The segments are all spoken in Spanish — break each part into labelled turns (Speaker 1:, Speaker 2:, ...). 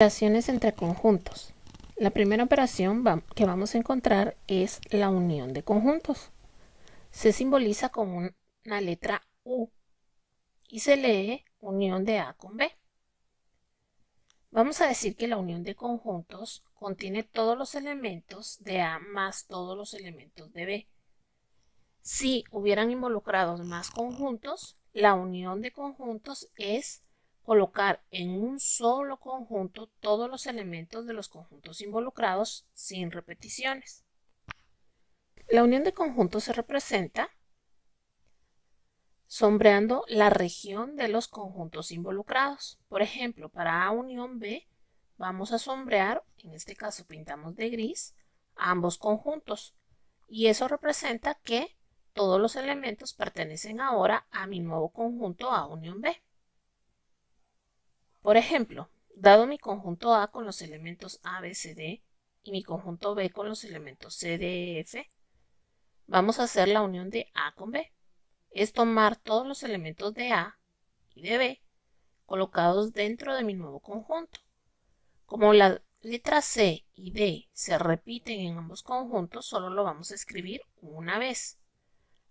Speaker 1: Operaciones entre conjuntos. La primera operación que vamos a encontrar es la unión de conjuntos. Se simboliza con una letra U y se lee unión de A con B. Vamos a decir que la unión de conjuntos contiene todos los elementos de A más todos los elementos de B. Si hubieran involucrados más conjuntos, la unión de conjuntos es colocar en un solo conjunto todos los elementos de los conjuntos involucrados sin repeticiones. La unión de conjuntos se representa sombreando la región de los conjuntos involucrados. Por ejemplo, para A unión B vamos a sombrear, en este caso pintamos de gris, ambos conjuntos. Y eso representa que todos los elementos pertenecen ahora a mi nuevo conjunto A unión B. Por ejemplo, dado mi conjunto A con los elementos A, B, C, D y mi conjunto B con los elementos C, D, E, F, vamos a hacer la unión de A con B. Es tomar todos los elementos de A y de B colocados dentro de mi nuevo conjunto. Como la letra C y D se repiten en ambos conjuntos, solo lo vamos a escribir una vez.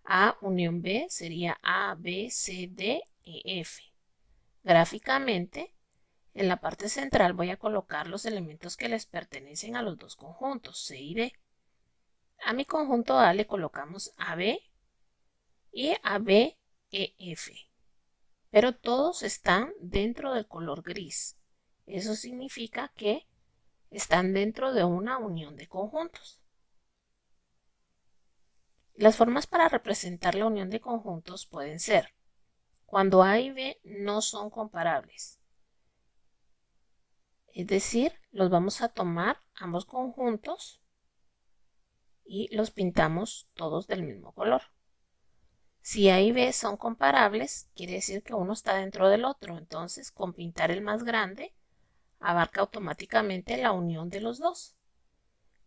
Speaker 1: A unión B sería A, B, C, D, E, F. Gráficamente, en la parte central voy a colocar los elementos que les pertenecen a los dos conjuntos, C y D. A mi conjunto A le colocamos AB y AB, E, F. Pero todos están dentro del color gris. Eso significa que están dentro de una unión de conjuntos. Las formas para representar la unión de conjuntos pueden ser cuando A y B no son comparables. Es decir, los vamos a tomar ambos conjuntos y los pintamos todos del mismo color. Si A y B son comparables, quiere decir que uno está dentro del otro. Entonces, con pintar el más grande, abarca automáticamente la unión de los dos.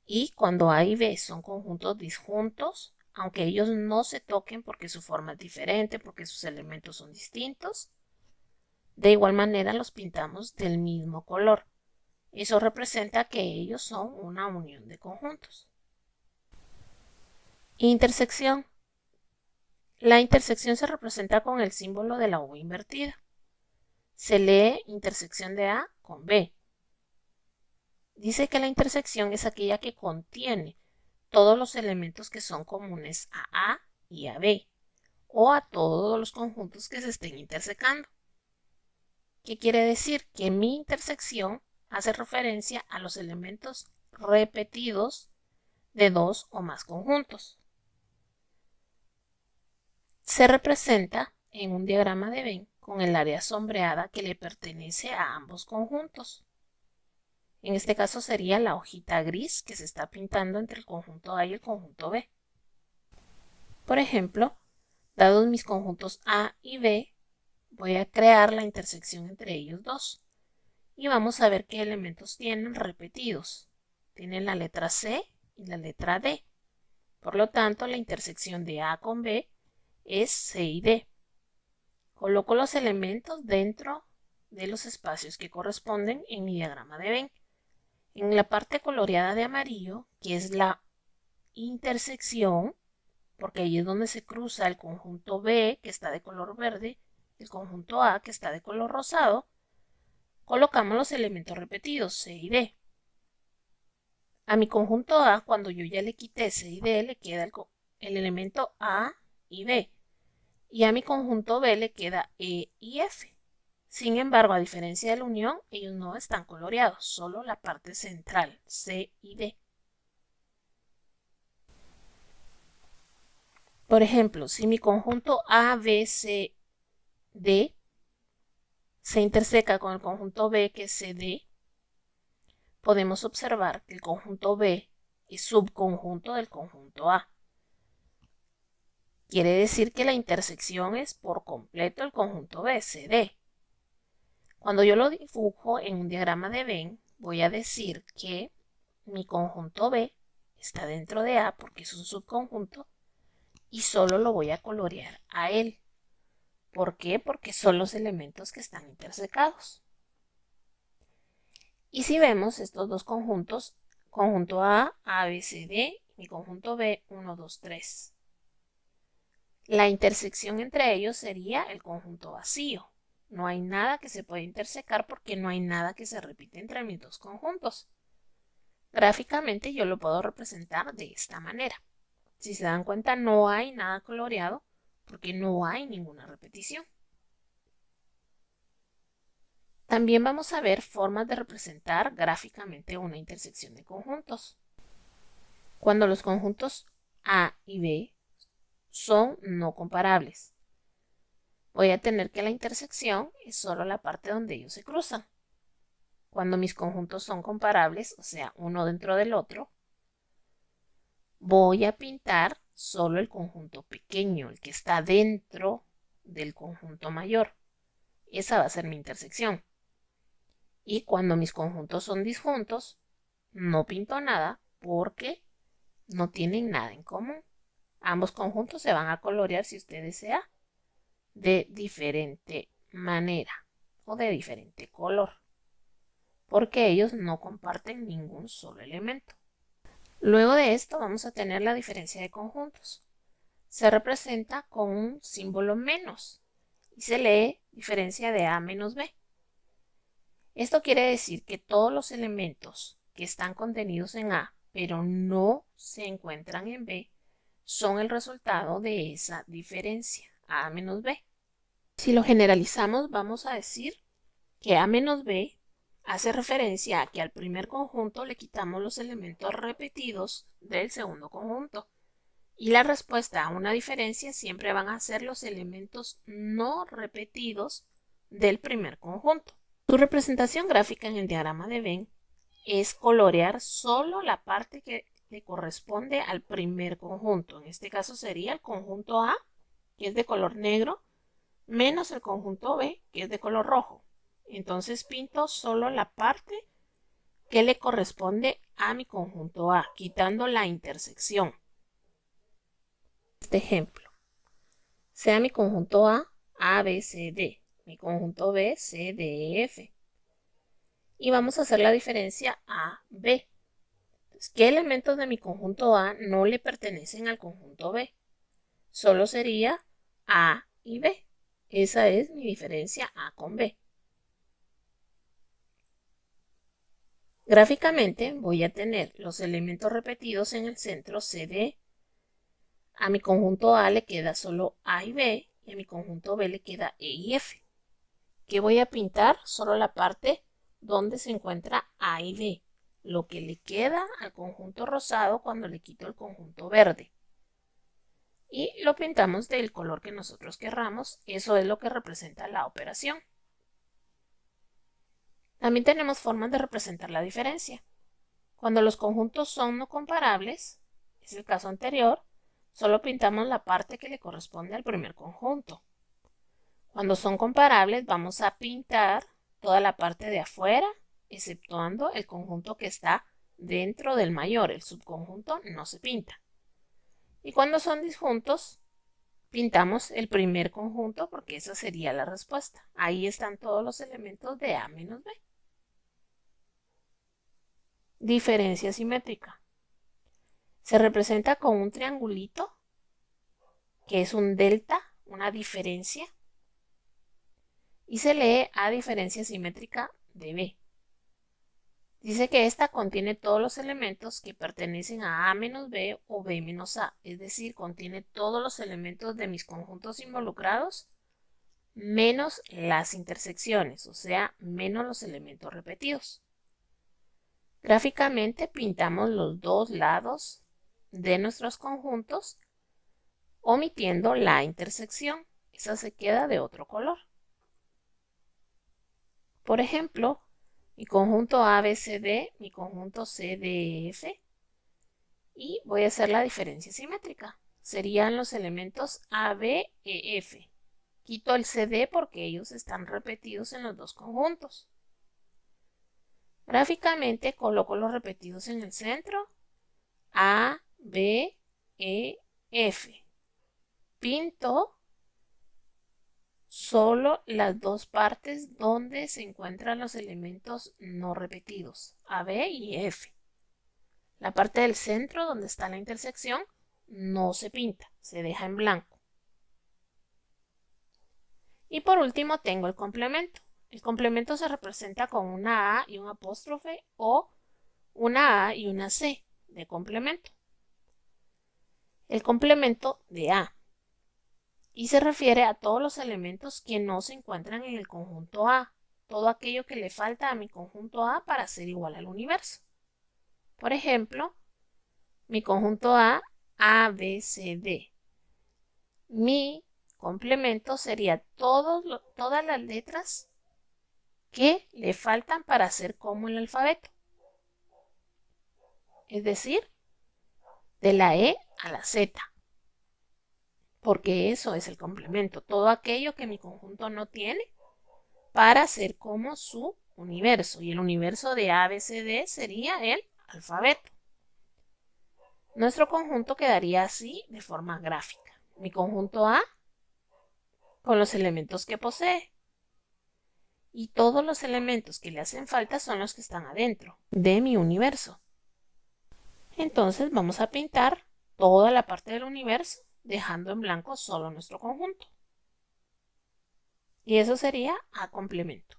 Speaker 1: Y cuando A y B son conjuntos disjuntos, aunque ellos no se toquen porque su forma es diferente, porque sus elementos son distintos, de igual manera los pintamos del mismo color. Eso representa que ellos son una unión de conjuntos. Intersección. La intersección se representa con el símbolo de la U invertida. Se lee intersección de A con B. Dice que la intersección es aquella que contiene todos los elementos que son comunes a A y a B, o a todos los conjuntos que se estén intersecando. ¿Qué quiere decir? Que mi intersección hace referencia a los elementos repetidos de dos o más conjuntos. Se representa en un diagrama de Venn con el área sombreada que le pertenece a ambos conjuntos. En este caso sería la hojita gris que se está pintando entre el conjunto A y el conjunto B. Por ejemplo, dados mis conjuntos A y B, voy a crear la intersección entre ellos dos. Y vamos a ver qué elementos tienen repetidos. Tienen la letra C y la letra D. Por lo tanto, la intersección de A con B es C y D. Coloco los elementos dentro de los espacios que corresponden en mi diagrama de Venn. En la parte coloreada de amarillo, que es la intersección, porque ahí es donde se cruza el conjunto B, que está de color verde, el conjunto A, que está de color rosado, colocamos los elementos repetidos, C y D. A mi conjunto A, cuando yo ya le quité C y D, le queda el elemento A y B. Y a mi conjunto B le queda E y F. Sin embargo, a diferencia de la unión, ellos no están coloreados, solo la parte central, C y D. Por ejemplo, si mi conjunto A, B, C, D se interseca con el conjunto B, que es CD, podemos observar que el conjunto B es subconjunto del conjunto A. Quiere decir que la intersección es por completo el conjunto B, CD. Cuando yo lo dibujo en un diagrama de Venn, voy a decir que mi conjunto B está dentro de A porque es un subconjunto y solo lo voy a colorear a él. ¿Por qué? Porque son los elementos que están intersecados. Y si vemos estos dos conjuntos, conjunto A, A, B, C, D, y conjunto B, 1, 2, 3. La intersección entre ellos sería el conjunto vacío. No hay nada que se pueda intersecar porque no hay nada que se repite entre mis dos conjuntos. Gráficamente yo lo puedo representar de esta manera. Si se dan cuenta, no hay nada coloreado porque no hay ninguna repetición. También vamos a ver formas de representar gráficamente una intersección de conjuntos. Cuando los conjuntos A y B son no comparables, voy a tener que la intersección es solo la parte donde ellos se cruzan. Cuando mis conjuntos son comparables, o sea, uno dentro del otro, voy a pintar solo el conjunto pequeño, el que está dentro del conjunto mayor. Esa va a ser mi intersección. Y cuando mis conjuntos son disjuntos, no pinto nada porque no tienen nada en común. Ambos conjuntos se van a colorear, si usted desea, de diferente manera o de diferente color, porque ellos no comparten ningún solo elemento. Luego de esto vamos a tener la diferencia de conjuntos. Se representa con un símbolo menos y se lee diferencia de A menos B. Esto quiere decir que todos los elementos que están contenidos en A pero no se encuentran en B son el resultado de esa diferencia, A menos B. Si lo generalizamos, vamos a decir que A menos B hace referencia a que al primer conjunto le quitamos los elementos repetidos del segundo conjunto. Y la respuesta a una diferencia siempre van a ser los elementos no repetidos del primer conjunto. Su representación gráfica en el diagrama de Venn es colorear solo la parte que le corresponde al primer conjunto. En este caso sería el conjunto A, que es de color negro, menos el conjunto B, que es de color rojo. Entonces pinto solo la parte que le corresponde a mi conjunto A, quitando la intersección. Este ejemplo, sea mi conjunto A, A, B, C, D, mi conjunto B, C, D, E, F. Y vamos a hacer la diferencia A, B. Entonces, ¿qué elementos de mi conjunto A no le pertenecen al conjunto B? Solo sería A y B. Esa es mi diferencia A con B. Gráficamente voy a tener los elementos repetidos en el centro CD. A mi conjunto A le queda solo A y B y a mi conjunto B le queda E y F. ¿Qué voy a pintar? Solo la parte donde se encuentra A y B, lo que le queda al conjunto rosado cuando le quito el conjunto verde. Y lo pintamos del color que nosotros querramos. Eso es lo que representa la operación. También tenemos formas de representar la diferencia. Cuando los conjuntos son no comparables, es el caso anterior, solo pintamos la parte que le corresponde al primer conjunto. Cuando son comparables, vamos a pintar toda la parte de afuera, exceptuando el conjunto que está dentro del mayor. El subconjunto no se pinta. Y cuando son disjuntos, pintamos el primer conjunto porque esa sería la respuesta. Ahí están todos los elementos de A menos B. Diferencia simétrica. Se representa con un triangulito, que es un delta, una diferencia, y se lee A diferencia simétrica de B. Dice que esta contiene todos los elementos que pertenecen a menos B o B menos A, es decir, contiene todos los elementos de mis conjuntos involucrados menos las intersecciones, o sea, menos los elementos repetidos. Gráficamente pintamos los dos lados de nuestros conjuntos omitiendo la intersección. Esa se queda de otro color. Por ejemplo, mi conjunto ABCD, mi conjunto CDF, y voy a hacer la diferencia simétrica. Serían los elementos ABEF. Quito el CD porque ellos están repetidos en los dos conjuntos. Gráficamente coloco los repetidos en el centro, A, B, E, F. Pinto solo las dos partes donde se encuentran los elementos no repetidos, AB y F. La parte del centro donde está la intersección no se pinta, se deja en blanco. Y por último tengo el complemento. El complemento se representa con una A y un apóstrofe o una A y una C de complemento. El complemento de A. Y se refiere a todos los elementos que no se encuentran en el conjunto A, todo aquello que le falta a mi conjunto A para ser igual al universo. Por ejemplo, mi conjunto A, A, B, C, D. Mi complemento sería todas las letras que le faltan para ser como el alfabeto. Es decir, de la E a la Z. Porque eso es el complemento, todo aquello que mi conjunto no tiene para ser como su universo. Y el universo de A, B, C, D sería el alfabeto. Nuestro conjunto quedaría así de forma gráfica. Mi conjunto A con los elementos que posee. Y todos los elementos que le hacen falta son los que están adentro de mi universo. Entonces vamos a pintar toda la parte del universo, dejando en blanco solo nuestro conjunto. Y eso sería A complemento.